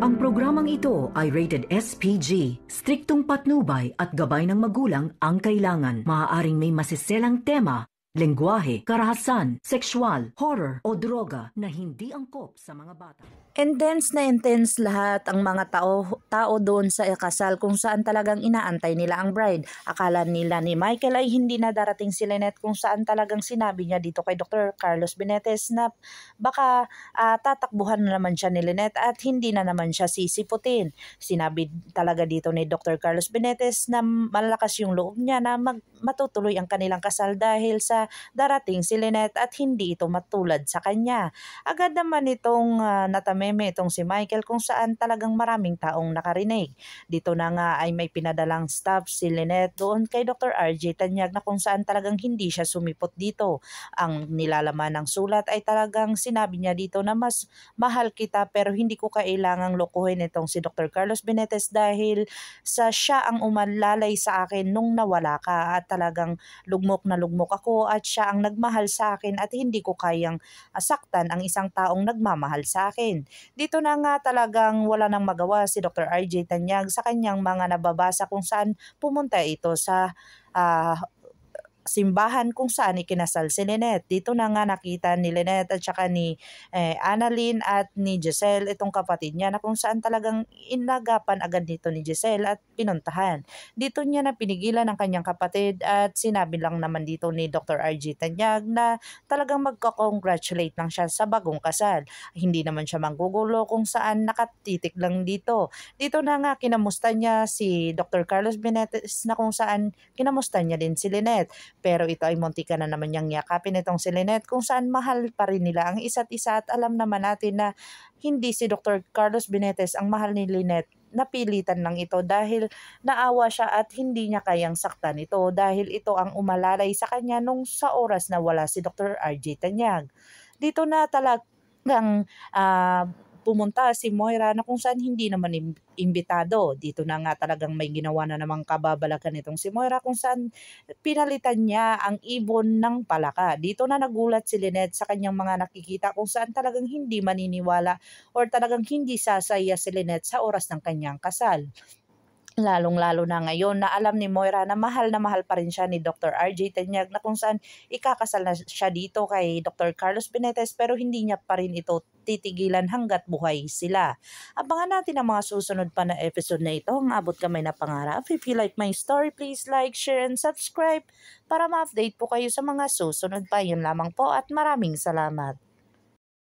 Ang programang ito ay rated SPG. Striktong patnubay at gabay ng magulang ang kailangan. Maaaring may masiselang tema, lengguwahe, karahasan, sexual, horror o droga na hindi angkop sa mga bata. Intense na intense lahat ang mga tao doon sa kasal kung saan talagang inaantay nila ang bride. Akala nila ni Michael ay hindi na darating si Lynette kung saan talagang sinabi niya dito kay Dr. Carlos Benitez na baka tatakbuhan na naman siya ni Lynette at hindi na naman siya sisiputin. Sinabi talaga dito ni Dr. Carlos Benitez na malakas yung loob niya na matutuloy ang kanilang kasal dahil sa darating si Lynette at hindi ito matulad sa kanya. Agad naman itong natameme itong si Michael kung saan talagang maraming taong nakarinig. Dito na nga ay may pinadalang staff si Lynette doon kay Dr. RJ Tanyag na kung saan talagang hindi siya sumipot dito. Ang nilalaman ng sulat ay talagang sinabi niya dito na mas mahal kita pero hindi ko kailangang lokohin itong si Dr. Carlos Benitez dahil siya ang umalalay sa akin nung nawala ka at talagang lugmok na lugmok ako at siya ang nagmahal sa akin at hindi ko kayang saktan ang isang taong nagmamahal sa akin. Dito na nga talagang wala nang magawa si Dr. RJ Tanyag sa kanyang mga nababasa kung saan pumunta ito sa simbahan kung saan ikinasal si Lynette. Dito na nga nakita ni Lynette at saka ni Annalyn at ni Giselle itong kapatid niya na kung saan talagang inagapan agad dito ni Giselle at pinuntahan. Dito niya na pinigilan ang kanyang kapatid at sinabi lang naman dito ni Dr. RG Tanyag na talagang magko-congratulate lang siya sa bagong kasal. Hindi naman siya manggugulo kung saan nakatitik lang dito. Dito na nga kinamusta niya si Dr. Carlos Benitez na kung saan kinamusta niya din si Lynette. Pero ito ay muntika na naman niyang yakapin itong si Lynette kung saan mahal pa rin nila ang isa't isa at alam naman natin na hindi si Dr. Carlos Benitez ang mahal ni Lynette. Napilitan lang ito dahil naawa siya at hindi niya kayang saktan ito dahil ito ang umalalay sa kanya nung sa oras na wala si Dr. RJ Tanyag. Dito na talagang pumunta si Moira na kung saan hindi naman imbitado. Dito na nga talagang may ginawa na namang kababalagan itong si Moira kung saan pinalitan niya ang ibon ng palaka. Dito na nagulat si Lynette sa kanyang mga nakikita kung saan talagang hindi maniniwala or talagang hindi sasaya si Lynette sa oras ng kanyang kasal. Lalong-lalo na ngayon na alam ni Moira na mahal pa rin siya ni Dr. RJ Tanyag na kung saan ikakasal na siya dito kay Dr. Carlos Benitez pero hindi niya pa rin ito titigilan hanggat buhay sila. Abangan natin ang mga susunod pa na episode na ito. Ang abot kamay na pangarap. If you like my story, please like, share, and subscribe para ma-update po kayo sa mga susunod pa. Yun lamang po at maraming salamat.